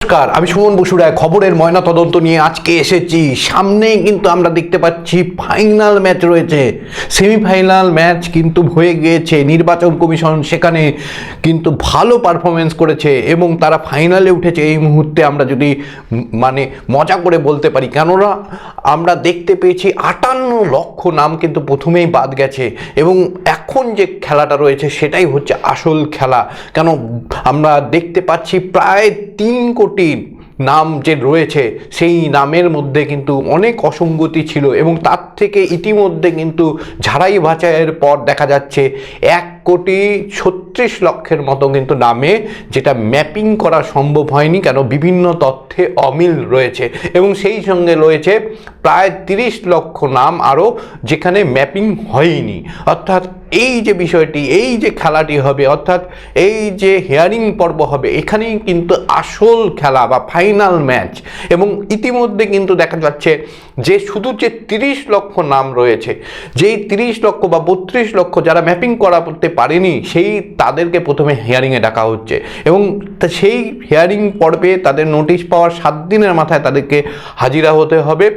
নমস্কার, আমি সুমন বসু রায় খবরের ময়না তদন্ত নিয়ে আজকে এসেছি। সামনেই কিন্তু আমরা দেখতে পাচ্ছি ফাইনাল ম্যাচ রয়েছে, সেমিফাইনাল ম্যাচ কিন্তু হয়ে গিয়েছে। নির্বাচন কমিশন সেখানে কিন্তু ভালো পারফরমেন্স করেছে এবং তারা ফাইনালে উঠেছে। এই মুহূর্তে আমরা যদি মজা করে বলতে পারি, কেননা আমরা দেখতে পেয়েছি 58 লক্ষ নাম কিন্তু প্রথমেই বাদ গেছে এবং এখন যে খেলাটা রয়েছে সেটাই হচ্ছে আসল খেলা। কেন আমরা দেখতে পাচ্ছি প্রায় 3 কোটি নাম যে রয়েছে সেই নামের মধ্যে কিন্তু অনেক অসঙ্গতি ছিল এবং তার থেকে ইতিমধ্যে কিন্তু ঝাড়াই বাছাইয়ের পর দেখা যাচ্ছে 1,36,00,000 মতো কিন্তু নামে যেটা ম্যাপিং করা সম্ভব হয়নি, কেন বিভিন্ন তথ্যে অমিল রয়েছে এবং সেই সঙ্গে রয়েছে প্রায় 30 লক্ষ নাম আরও যেখানে ম্যাপিং হয়নি। অর্থাৎ এই যে বিষয়টি, এই যে খেলাটি হবে, অর্থাৎ এই যে হিয়ারিং পর্ব হবে, এখানেই কিন্তু আসল খেলা বা ফাইনাল ম্যাচ। এবং ইতিমধ্যে কিন্তু দেখা যাচ্ছে যে শুধু যে 30 লক্ষ নাম রয়েছে, যেই 30 লক্ষ বা 32 লক্ষ যারা ম্যাপিং করতে পারেনি, সেই তাদেরকে প্রথমে হিয়ারিংয়ে ডাকা হচ্ছে এবং সেই হিয়ারিং পর্বে তাদের নোটিশ পাওয়ার 7 দিনের মাথায় তাদেরকে হাজিরা হতে হবে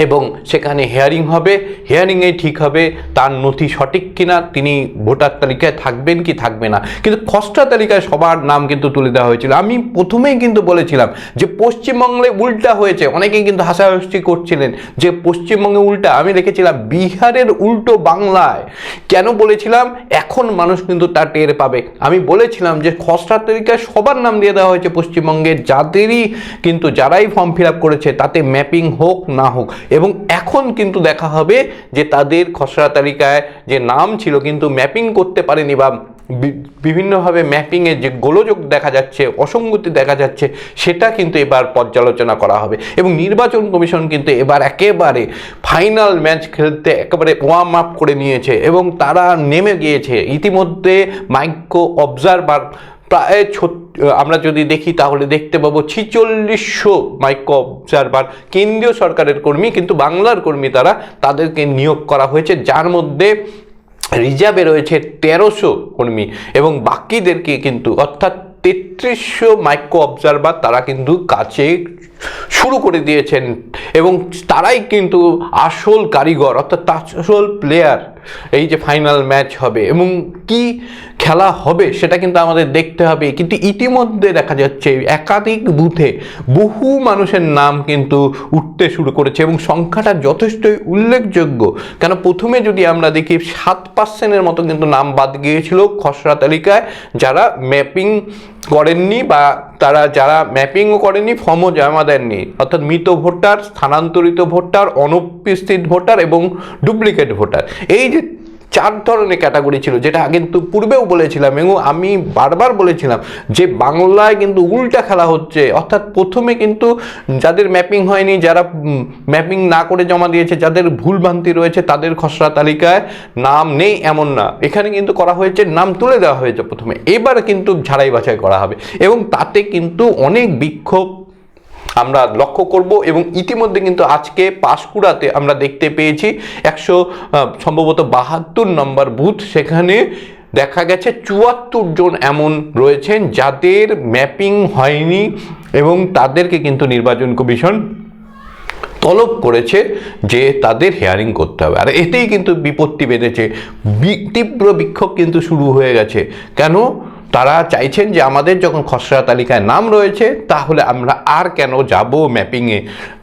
এবং সেখানে হিয়ারিং হবে। হিয়ারিংয়ে ঠিক হবে তার নথি সঠিক কিনা, তিনি ভোটার তালিকায় থাকবেন কি থাকবে না। কিন্তু খসড়া তালিকায় সবার নাম কিন্তু তুলে দেওয়া হয়েছিল। আমি প্রথমেই কিন্তু বলেছিলাম যে পশ্চিমবঙ্গে উল্টা হয়েছে, অনেকেই কিন্তু হাসাহাসি করছিলেন যে পশ্চিমবঙ্গে উল্টা। আমি লিখেছিলাম বিহারের উল্টো বাংলায়। কেন বলেছিলাম? এখন মানুষ কিন্তু তা টের পাবে। আমি বলেছিলাম যে খসড়া তালিকায় সবার নাম দিয়ে দেওয়া হয়েছে পশ্চিমবঙ্গের, যাদেরই কিন্তু যারাই ফর্ম ফিল আপ করেছে তাতে ম্যাপিং হোক না হোক, এবং এখন কিন্তু দেখা হবে যে তাদের খসড়া তালিকায় যে নাম ছিল কিন্তু ম্যাপিং করতে পারেনি বা বিভিন্নভাবে ম্যাপিংয়ে যে গোলযোগ দেখা যাচ্ছে, অসঙ্গতি দেখা যাচ্ছে, সেটা কিন্তু এবার পর্যালোচনা করা হবে এবং নির্বাচন কমিশন কিন্তু এবার একেবারে ফাইনাল ম্যাচ খেলতে একেবারে ওয়ার্ম আপ করে নিয়েছে এবং তারা নেমে গিয়েছে। ইতিমধ্যে মাইক্রো অবজারভার প্রায় আমরা যদি দেখি তাহলে দেখতে পাবো 4600 মাইক্রো অবজারভার কেন্দ্রীয় সরকারের কর্মী, কিন্তু বাংলার কর্মী তাদেরকে নিয়োগ করা হয়েছে, যার মধ্যে রিজার্ভে রয়েছে 1300 কর্মী এবং বাকিদেরকে কিন্তু অর্থাৎ 3300 মাইক্রো অবজারভার তারা কিন্তু কাজে শুরু করে দিয়েছেন এবং তারাই কিন্তু আসল কারিগর, অর্থাৎ আসল প্লেয়ার। এই যে ফাইনাল ম্যাচ হবে এবং কি খেলা হবে সেটা কিন্তু আমাদের দেখতে হবে। কিন্তু ইতিমধ্যে দেখা যাচ্ছে একাধিক বুথে বহু মানুষের নাম কিন্তু উঠতে শুরু করেছে এবং সংখ্যাটা যথেষ্টই উল্লেখযোগ্য। কেন প্রথমে যদি আমরা দেখি 7% মতো কিন্তু নাম বাদ গিয়েছিল খসড়া তালিকায়, যারা ম্যাপিং করেননি বা তারা যারা ম্যাপিংও করেনি, ফর্মও জমা দেননি, অর্থাৎ মৃত ভোটার, স্থানান্তরিত ভোটার, অনুপস্থিত ভোটার এবং ডুপ্লিকেট ভোটার। এই যে 4 ধরনের ক্যাটাগরি ছিল, যেটা কিন্তু পূর্বেও বলেছিলাম এবং আমি বারবার বলেছিলাম যে বাংলায় কিন্তু উল্টা খেলা হচ্ছে। অর্থাৎ প্রথমে কিন্তু যাদের ম্যাপিং হয়নি, যারা ম্যাপিং না করে জমা দিয়েছে, যাদের ভুলভ্রান্তি রয়েছে, তাদের খসড়া তালিকায় নাম নেই এমন না, এখানে কিন্তু করা হয়েছে, নাম তুলে দেওয়া হয়েছে প্রথমে। এবার কিন্তু ঝাড়াই বাছাই করা হবে এবং তাতে কিন্তু অনেক বিক্ষোভ আমরা লক্ষ্য করব এবং ইতিমধ্যে কিন্তু আজকে পাঁশকুড়াতে আমরা দেখতে পেয়েছি সম্ভবত 72 নম্বর বুথ, সেখানে দেখা গেছে 74 জন এমন রয়েছেন যাদের ম্যাপিং হয়নি এবং তাদেরকে কিন্তু নির্বাচন কমিশন তলব করেছে যে তাদের হিয়ারিং করতে হবে। আর এতেই কিন্তু বিপত্তি বেঁধেছে, তীব্র বিক্ষোভ কিন্তু শুরু হয়ে গেছে। কেন? তারা চাইছেন যে আমাদের যখন খসড়া তালিকায় নাম রয়েছে তাহলে আমরা আর কেন যাব ম্যাপিংয়ে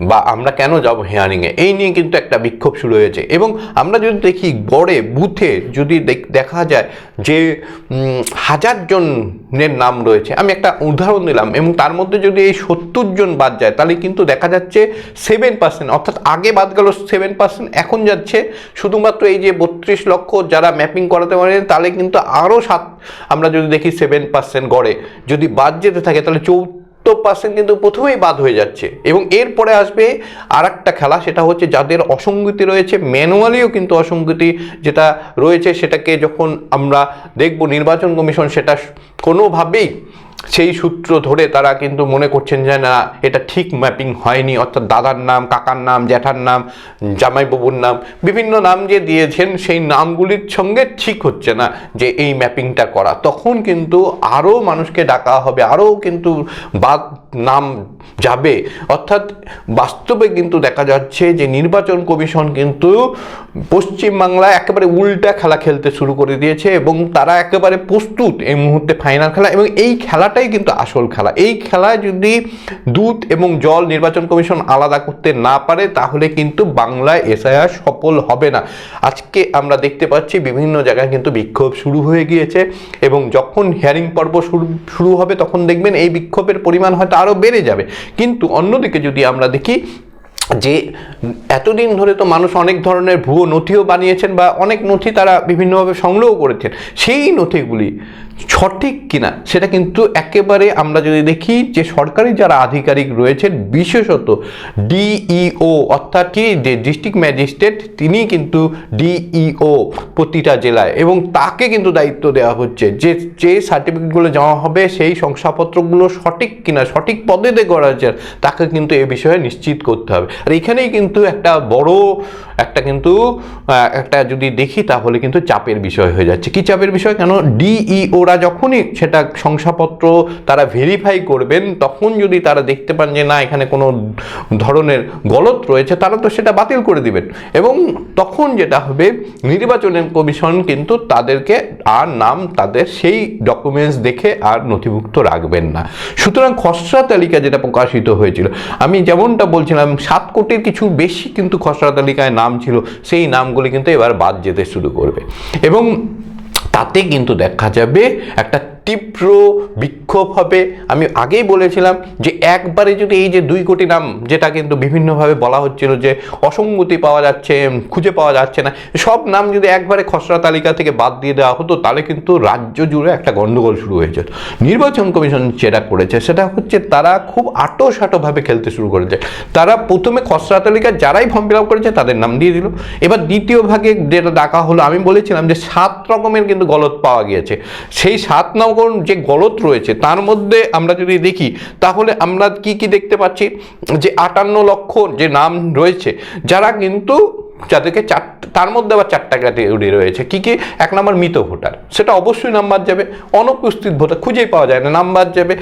বা আমরা কেন যাব হিয়ারিংয়ে, এই নিয়ে কিন্তু একটা বিক্ষোভ শুরু হয়েছে। এবং আমরা যদি দেখি গড়ে বুথে যদি দেখা যায় যে 1000 জনের নাম রয়েছে, আমি একটা উদাহরণ দিলাম, এবং তার মধ্যে যদি এই 70 জন বাদ যায় তাহলে কিন্তু দেখা যাচ্ছে 7%, অর্থাৎ আগে বাদ গেল 7%, এখন যাচ্ছে শুধুমাত্র এই যে 32 লক্ষ যারা ম্যাপিং করাতে পারেন, তাহলে কিন্তু আরও আমরা যদি দেখি 7% গড়ে যদি বাদ যেতে থাকে তাহলে 14% কিন্তু প্রথমেই বাদ হয়ে যাচ্ছে। এবং এরপরে আসবে আর একটা খেলা, সেটা হচ্ছে যাদের অসঙ্গতি রয়েছে, ম্যানুয়ালিও কিন্তু অসঙ্গতি যেটা রয়েছে, সেটাকে যখন আমরা দেখব নির্বাচন কমিশন সেটা কোনোভাবেই সেই সূত্র ধরে তারা কিন্তু মনে করছেন যে না, এটা ঠিক ম্যাপিং হয়নি, অর্থাৎ দাদার নাম, কাকার নাম, জ্যাঠার নাম, জামাইবাবুর নাম, বিভিন্ন নাম যে দিয়েছেন সেই নামগুলির সঙ্গে ঠিক হচ্ছে না যে এই ম্যাপিংটা করা। তখন কিন্তু আরও মানুষকে ডাকা হবে, আরও কিন্তু বাদ নাম যাবে। অর্থাৎ বাস্তবে কিন্তু দেখা যাচ্ছে যে নির্বাচন কমিশন কিন্তু পশ্চিমবাংলায় একেবারে উল্টা খেলা খেলতে শুরু করে দিয়েছে এবং তারা একেবারে প্রস্তুত এই মুহূর্তে ফাইনাল খেলা, এবং এই খেলাটাই কিন্তু আসল খেলা। এই খেলায় যদি দুধ এবং জল নির্বাচন কমিশন আলাদা করতে না পারে তাহলে কিন্তু বাংলায় এসআইআর সফল হবে না। আজকে আমরা দেখতে পাচ্ছি বিভিন্ন জায়গায় কিন্তু বিক্ষোভ শুরু হয়ে গিয়েছে, এবং যখন হিয়ারিং পর্ব শুরু হবে তখন দেখবেন এই বিক্ষোভের পরিমাণ হয়তো আরও বেড়ে যাবে। কিন্তু অন্যদিকে যদি আমরা দেখি যে এতদিন ধরে তো মানুষ অনেক ধরনের ভুয়ো নথিও বানিয়েছেন বা অনেক নথি তারা বিভিন্নভাবে সংগ্রহ করেছেন, সেই নথিগুলি সঠিক কিনা সেটা কিন্তু একেবারে আমরা যদি দেখি যে সরকারি যারা আধিকারিক রয়েছেন, বিশেষত ডিইও অর্থাৎ কি যে ডিস্ট্রিক্ট ম্যাজিস্ট্রেট, তিনি কিন্তু ডিইও প্রতিটা জেলায়, এবং তাকে কিন্তু দায়িত্ব দেওয়া হচ্ছে যে যে সার্টিফিকেটগুলো জমা হবে সেই শংসাপত্রগুলো সঠিক কিনা, সঠিক পদ্ধতিতে করা হচ্ছে তাকে কিন্তু এ বিষয়ে নিশ্চিত করতে হবে। আর এখানেই কিন্তু একটা বড় একটা যদি দেখি তাহলে কিন্তু চাপের বিষয় হয়ে যাচ্ছে। কি চাপের বিষয়? কেন ডিইওরা যখনই সেটা শংসাপত্র তারা ভেরিফাই করবেন তখন যদি তারা দেখতে পান যে না এখানে কোনো ধরনের গলত রয়েছে, তারা তো সেটা বাতিল করে দিবেন, এবং তখন যেটা হবে নির্বাচনের কমিশন কিন্তু তাদেরকে আর নাম তাদের সেই ডকুমেন্টস দেখে আর নথিভুক্ত রাখবেন না। সুতরাং খসড়া তালিকা যেটা প্রকাশিত হয়েছিল, আমি যেমনটা বলছিলাম 7 কোটির কিছু বেশি কিন্তু খসড়া তালিকায় নাম ছিল, সেই নামগুলি কিন্তু এবার বাদ যেতে শুরু করবে, এবং তাতে কিন্তু দেখা যাবে একটা তীব্র বিক্ষোভ হবে। আমি আগেই বলেছিলাম যে একবারে যদি এই যে 2 কোটি নাম যেটা কিন্তু বিভিন্নভাবে বলা হচ্ছিল যে অসঙ্গতি পাওয়া যাচ্ছে, খুঁজে পাওয়া যাচ্ছে না, সব নাম যদি একবারে খসড়া তালিকা থেকে বাদ দিয়ে দেওয়া হতো তাহলে কিন্তু রাজ্য জুড়ে একটা গন্ডগোল শুরু হয়ে যেত। নির্বাচন কমিশন যেটা করেছে সেটা হচ্ছে তারা খুব আটোসাটোভাবে খেলতে শুরু করেছে। তারা প্রথমে খসড়া তালিকায় যারাই ফর্ম ফিল আপ করেছে তাদের নাম দিয়ে দিল, এবার দ্বিতীয় ভাগে যেটা ডাকা হলো, আমি বলেছিলাম যে 7 রকমের কিন্তু গলত পাওয়া গিয়েছে, সেই 7 নাম যে গলত রয়েছে তার মধ্যে আমরা যদি দেখি তাহলে আমরা কি কি দেখতে পাচ্ছি যে 58 লক্ষ যে নাম রয়েছে যারা কিন্তু যাদেরকে তার মধ্যে আবার 4টা ক্যাটাগরি রয়েছে। কি কি? 1 নম্বর মৃত ভোটার, সেটা অবশ্যই নাম্বার যাবে। অনুপস্থিত ভোটার খুঁজেই পাওয়া যায় না, নাম্বার যাবে।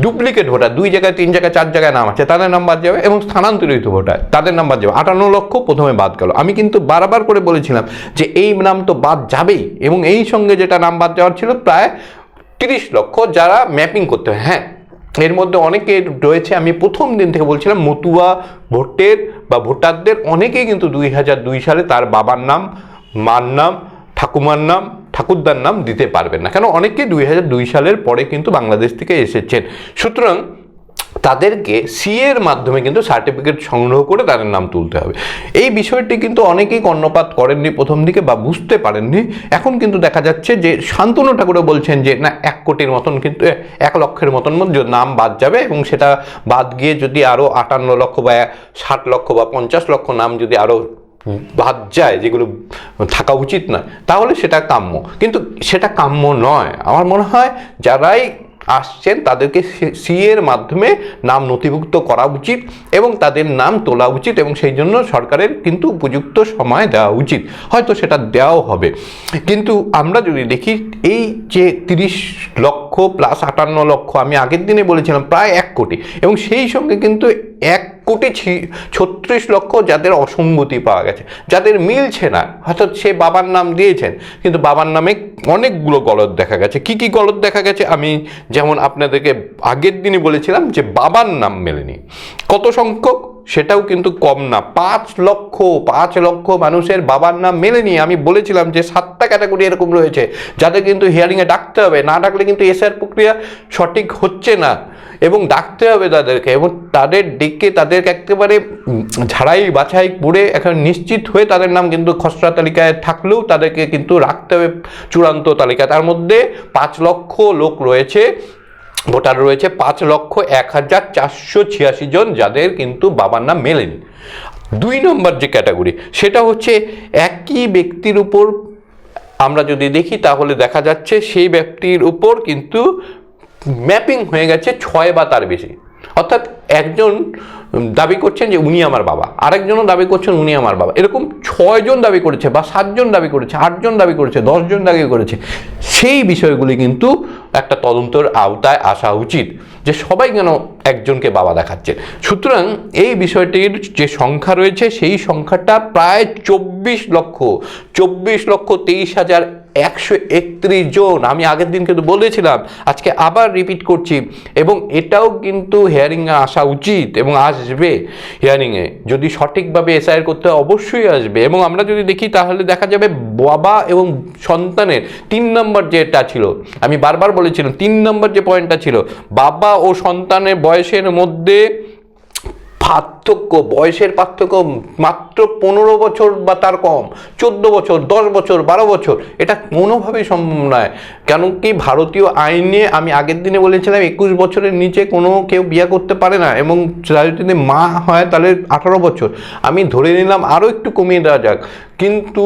ডুপ্লিকেট ভোটার 2 জায়গায় 3 জায়গায় 4 জায়গায় নাম আছে, তাদের নাম্বার যাবে, এবং স্থানান্তরিত ভোটার তাদের নাম্বার যাবে। 58 লক্ষ প্রথমে বাদ গেল। আমি কিন্তু বারবার করে বলেছিলাম যে এই নাম তো বাদ যাবেই, এবং এই সঙ্গে যেটা নাম বাদ যাওয়ার ছিল প্রায় 30 লক্ষ যারা ম্যাপিং করতে হয়। হ্যাঁ, এর মধ্যে অনেকে রয়েছে, আমি প্রথম দিন থেকে বলছিলাম মতুয়া ভোটের বা ভোটারদের অনেকেই কিন্তু 2002 সালে তার বাবার নাম, মার নাম, ঠাকুমার নাম, ঠাকুরদার নাম দিতে পারবেন না, কেন অনেকে 2002 সালের পরে কিন্তু বাংলাদেশ থেকে এসেছেন। সুতরাং তাদেরকে সিএর মাধ্যমে কিন্তু সার্টিফিকেট সংগ্রহ করে তাদের নাম তুলতে হবে। এই বিষয়টি কিন্তু অনেকেই কর্ণপাত করেননি প্রথম দিকে বা বুঝতে পারেননি। এখন কিন্তু দেখা যাচ্ছে যে শান্তনু ঠাকুরও বলছেন যে না 1 কোটির মতন কিন্তু 1 লক্ষের মতন নাম বাদ যাবে, এবং সেটা বাদ গিয়ে যদি আরও 58 লক্ষ বা 60 লক্ষ বা 50 লক্ষ নাম যদি আরও বাদ যায় যেগুলো থাকা উচিত নয় তাহলে সেটা কাম্য, কিন্তু সেটা কাম্য নয়। আমার মনে হয় যারাই আসছেন তাদেরকে সিএর মাধ্যমে নাম নথিভুক্ত করা উচিত এবং তাদের নাম তোলা উচিত, এবং সেই জন্য সরকারের কিন্তু উপযুক্ত সময় দেওয়া উচিত, হয়তো সেটা দেওয়াও হবে। কিন্তু আমরা যদি দেখি এই যে 30 লক্ষ প্লাস 58 লক্ষ, আমি আগের দিনে বলেছিলাম প্রায় 1 কোটি, এবং সেই সঙ্গে কিন্তু 1,36,00,000 লক্ষ যাদের অসঙ্গতি পাওয়া গেছে, যাদের মিলছে না। হয়তো সে বাবার নাম দিয়েছেন কিন্তু বাবার নামে অনেকগুলো গলত দেখা গেছে। কি কি গলত দেখা গেছে? আমি যেমন আপনাদেরকে আগের দিনই বলেছিলাম যে বাবার নাম মেলেনি। কত সংখ্যক? সেটাও কিন্তু কম না, 5 লক্ষ মানুষের বাবার নাম মেলেনি। আমি বলেছিলাম যে 7টা ক্যাটাগরি এরকম রয়েছে যাদের কিন্তু হিয়ারিংয়ে ডাকতে হবে, না ডাকলে কিন্তু এসআইআর প্রক্রিয়া সঠিক হচ্ছে না, এবং ডাকতে হবে তাদেরকে, এবং তাদের ডেকে তাদেরকে একেবারে ঝাড়াই বাছাই করে এখন নিশ্চিত হয়ে তাদের নাম কিন্তু খসড়া তালিকায় থাকলেও তাদেরকে কিন্তু রাখতে হবে চূড়ান্ত তালিকা। তার মধ্যে 5 লক্ষ লোক রয়েছে, ভোটার রয়েছে 5,01,486 জন যাদের কিন্তু বাবার নাম মেলেনি। 2 নম্বর যে ক্যাটাগরি সেটা হচ্ছে একই ব্যক্তির উপর আমরা যদি দেখি তাহলে দেখা যাচ্ছে সেই ব্যক্তির উপর কিন্তু ম্যাপিং হয়ে গেছে 6 বা তার বেশি, অর্থাৎ একজন দাবি করছেন যে উনি আমার বাবা, আরেকজনও দাবি করছেন উনি আমার বাবা, এরকম 6 জন দাবি করেছে বা 7 জন দাবি করেছে, 8 জন দাবি করেছে, 10 জন দাবি করেছে, সেই বিষয়গুলি কিন্তু একটা তদন্তের আওতায় আসা উচিত যে সবাই কেন একজনকে বাবা দেখাচ্ছে। সুতরাং এই বিষয়টির যে সংখ্যা রয়েছে সেই সংখ্যাটা প্রায় 24,23,131 জন। আমি আগের দিন কিন্তু বলেছিলাম, আজকে আবার রিপিট করছি, এবং এটাও কিন্তু হিয়ারিংয়ে আসা উচিত এবং আসবে। হিয়ারিংয়ে যদি সঠিকভাবে এসআইআর করতে অবশ্যই আসবে। এবং আমরা যদি দেখি তাহলে দেখা যাবে বাবা এবং সন্তানের 3 নম্বর যেটা ছিল, আমি বারবার বলেছিলাম 3 নম্বর যে পয়েন্টটা ছিল, বাবা ও সন্তানের বয়সের মধ্যে পার্থক্য, বয়সের পার্থক্য মাত্র 15 বছর বা তার কম, 14 বছর, 10 বছর, 12 বছর, এটা কোনোভাবেই সম্ভব নয়। কেন কি ভারতীয় আইনে আমি আগের দিনে বলেছিলাম 21 বছরের নিচে কোনো কেউ বিয়ে করতে পারে না, এবং যদি মা হয় তাহলে 18 বছর। আমি ধরে নিলাম আরও একটু কমিয়ে দেওয়া যাক, কিন্তু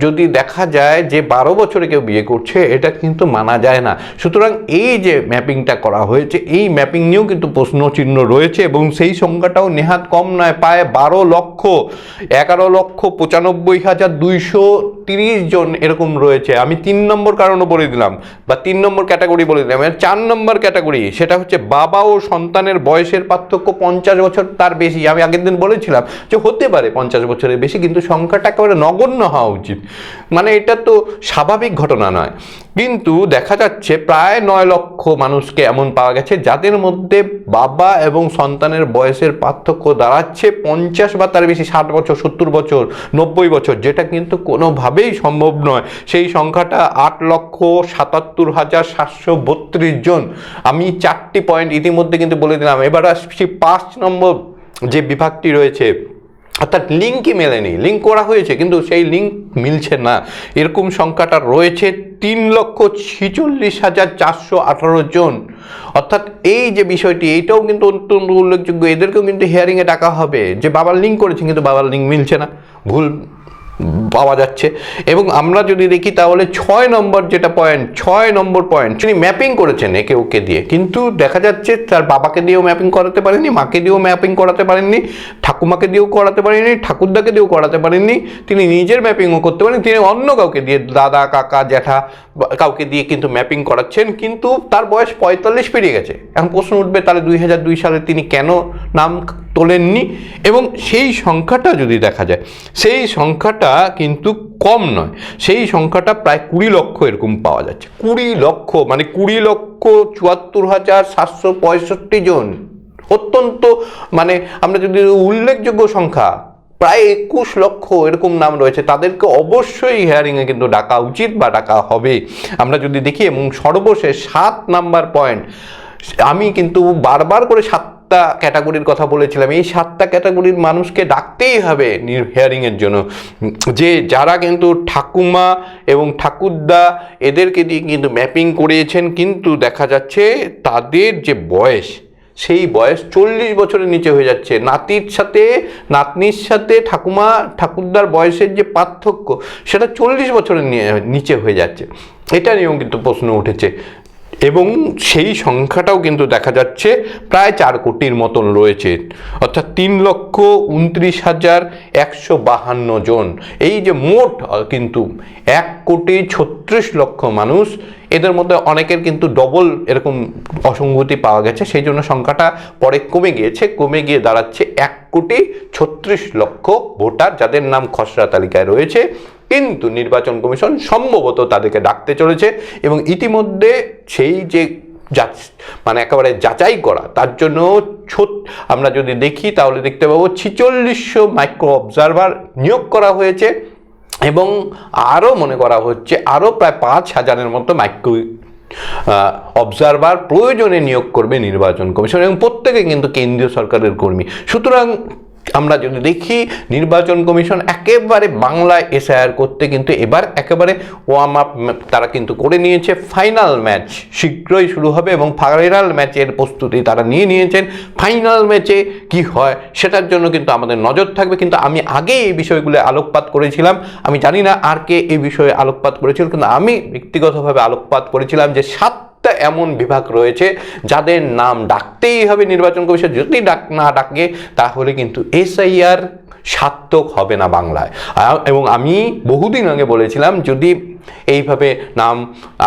যদি দেখা যায় যে 12 বছরে কেউ বিয়ে করছে, এটা কিন্তু মানা যায় না। সুতরাং এই যে ম্যাপিংটা করা হয়েছে, এই ম্যাপিং নিয়েও কিন্তু প্রশ্নচিহ্ন রয়েছে, এবং সেই সংখ্যাটাও নেহাত কম নয়, প্রায় 11,95,230 জন এরকম রয়েছে। আমি 3 নম্বর কারণও বলে দিলাম, বা 3 নম্বর ক্যাটাগরি বলে দিলাম। 4 নম্বর ক্যাটাগরি, সেটা হচ্ছে বাবা ও সন্তানের বয়সের পার্থক্য 50 বছর তার বেশি। আমি আগের দিন বলেছিলাম যে হতে পারে 50 বছরের বেশি, কিন্তু সংখ্যাটা একেবারে নগণ্য হওয়া উচিত, মানে এটা তো স্বাভাবিক ঘটনা নয়। কিন্তু দেখা যাচ্ছে প্রায় 9 লক্ষ মানুষকে এমন পাওয়া গেছে যাদের মধ্যে বাবা এবং সন্তানের বয়সের পার্থক্য দাঁড়াচ্ছে 50 বা তার বেশি, 60 বছর, 70 বছর, 90 বছর, যেটা কিন্তু কোনোভাবেই সম্ভব নয়। সেই সংখ্যাটা 8,77,732 জন। আমি 4টি পয়েন্ট ইতিমধ্যে কিন্তু বলে দিলাম। এবার আসছি 5 নম্বর যে বিভাগটি রয়েছে, অর্থাৎ লিঙ্কই মেলেনি, লিঙ্ক করা হয়েছে কিন্তু সেই লিঙ্ক মিলছে না, এরকম সংখ্যাটা রয়েছে 3,46,418 জন। অর্থাৎ এই যে বিষয়টি, এইটাও কিন্তু অত্যন্ত উল্লেখযোগ্য। এদেরকেও কিন্তু হিয়ারিংয়ে ডাকা হবে যে বাবার লিঙ্ক করেছে, কিন্তু বাবার লিঙ্ক মিলছে না, ভুল পাওয়া যাচ্ছে। এবং আমরা যদি দেখি তাহলে 6 নম্বর যেটা পয়েন্ট, 6 নম্বর পয়েন্ট, তিনি ম্যাপিং করেছেন একে ওকে দিয়ে, কিন্তু দেখা যাচ্ছে তার বাবাকে দিয়েও ম্যাপিং করাতে পারেননি, মাকে দিয়েও ম্যাপিং করাতে পারেননি, ঠাকুমাকে দিয়েও করাতে পারেননি, ঠাকুরদাকে দিয়েও করাতে পারেননি, তিনি নিজের ম্যাপিংও করতে পারেন, তিনি অন্য কাউকে দিয়ে, দাদা, কাকা, জ্যাঠা, কাউকে দিয়ে কিন্তু ম্যাপিং করাচ্ছেন, কিন্তু তার বয়স 45 পেরিয়ে গেছে। এখন প্রশ্ন উঠবে তাহলে 2002 সালে তিনি কেন নাম তোলেননি? এবং সেই সংখ্যাটা যদি দেখা যায়, সেই সংখ্যাটা কিন্তু কম নয়, সেই সংখ্যাটা প্রায় 20 লক্ষ এরকম পাওয়া যাচ্ছে। 20 লক্ষ মানে 20,74,765 জন, অত্যন্ত মানে আমরা যদি উল্লেখযোগ্য সংখ্যা, প্রায় 21 লক্ষ এরকম নাম রয়েছে। তাদেরকে অবশ্যই হিয়ারিংয়ে কিন্তু ডাকা উচিত বা ডাকা হবে। আমরা যদি দেখি, এবং সর্বশেষ 7 নাম্বার পয়েন্ট, আমি কিন্তু বারবার করে 7টা ক্যাটাগরির কথা বলেছিলাম, এই 7টা ক্যাটাগরির মানুষকে ডাকতেই হবে হিয়ারিংয়ের জন্য, যে যারা কিন্তু ঠাকুমা এবং ঠাকুরদা এদেরকে দিয়ে কিন্তু ম্যাপিং করিয়েছেন, কিন্তু দেখা যাচ্ছে তাদের যে বয়স, সেই বয়স 40 বছরের নিচে হয়ে যাচ্ছে। নাতির সাথে নাতনির সাথে ঠাকুমা ঠাকুরদার বয়সের যে পার্থক্য, সেটা 40 বছরের নিচে হয়ে যাচ্ছে। এটা নিয়েও কিন্তু প্রশ্ন উঠেছে, এবং সেই সংখ্যাটাও কিন্তু দেখা যাচ্ছে প্রায় 4 কোটির মতন রয়েছে, অর্থাৎ 3,29,152 জন। এই যে মোট কিন্তু 1,36,00,000 মানুষ, এদের মধ্যে অনেকের কিন্তু ডবল এরকম অসঙ্গতি পাওয়া গেছে, সেই জন্য সংখ্যাটা পরে কমে গিয়েছে, কমে গিয়ে দাঁড়াচ্ছে 1,36,00,000 ভোটার, যাদের নাম খসড়া তালিকায় রয়েছে, কিন্তু নির্বাচন কমিশন সম্ভবত তাদেরকে ডাকতে চলেছে। এবং ইতিমধ্যে সেই যে মানে একেবারে যাচাই করা, তার জন্য আমরা যদি দেখি তাহলে দেখতে পাবো 4600 মাইক্রো অবজারভার নিয়োগ করা হয়েছে, এবং আরও মনে করা হচ্ছে আরও প্রায় 5,000-এর মতো মাইক্রো অবজারভার প্রয়োজনে নিয়োগ করবে নির্বাচন কমিশন, এবং প্রত্যেকে কিন্তু কেন্দ্রীয় সরকারের কর্মী। সুতরাং আমরা যদি দেখি, নির্বাচন কমিশন একেবারে বাংলায় এসআইআর করতে কিন্তু এবার একেবারে ওয়ার্ম আপ তারা কিন্তু করে নিয়েছে। ফাইনাল ম্যাচ শীঘ্রই শুরু হবে, এবং ফাইনাল ম্যাচের প্রস্তুতি তারা নিয়ে নিয়েছেন। ফাইনাল ম্যাচে কি হয় সেটার জন্য কিন্তু আমাদের নজর থাকবে। কিন্তু আমি আগে এই বিষয়গুলো আলোকপাত করেছিলাম, আমি জানি না আর কে এই বিষয়ে আলোকপাত করেছিল, কিন্তু আমি ব্যক্তিগতভাবে আলোকপাত করেছিলাম যে 7 7টা এমন বিভাগ রয়েছে যাদের নাম ডাকতেই হবে নির্বাচন কমিশন, যদি না ডাকে তাহলে কিন্তু এসআইআর সার্থক হবে না বাংলায়। এবং আমি বহুদিন আগে বলেছিলাম যদি এইভাবে নাম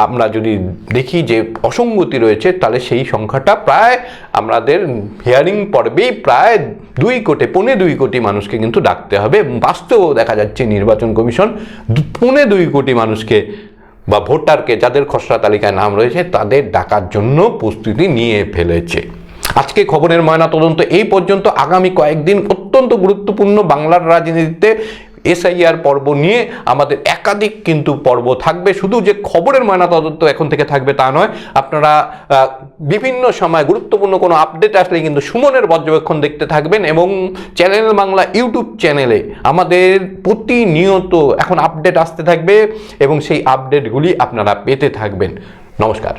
আমরা যদি দেখি যে অসঙ্গতি রয়েছে, তাহলে সেই সংখ্যাটা প্রায় আমাদের হিয়ারিং পর্বেই প্রায় 2 কোটি মানুষকে কিন্তু ডাকতে হবে। বাস্তবেও দেখা যাচ্ছে নির্বাচন কমিশন 2 কোটি মানুষকে বা ভোটারকে যাদের খসড়া তালিকায় নাম রয়েছে তাদের ডাকার জন্য প্রস্তুতি নিয়ে ফেলেছে। আজকে খবরের ময়নাতদন্ত এই পর্যন্ত। আগামী কয়েকদিন অত্যন্ত গুরুত্বপূর্ণ বাংলার রাজনীতিতে এসআইআর পর্ব নিয়ে আমাদের একাধিক কিন্তু পর্ব থাকবে। শুধু যে খবরের ময়নাতদন্ত এখন থেকে থাকবে তা নয়, আপনারা বিভিন্ন সময় গুরুত্বপূর্ণ কোনো আপডেট আসলে কিন্তু সুমনের পর্যবেক্ষণ দেখতে থাকবেন এবং চ্যানেল বাংলা ইউটিউব চ্যানেলে আমাদের প্রতিনিয়ত এখন আপডেট আসতে থাকবে এবং সেই আপডেটগুলি আপনারা পেতে থাকবেন। নমস্কার।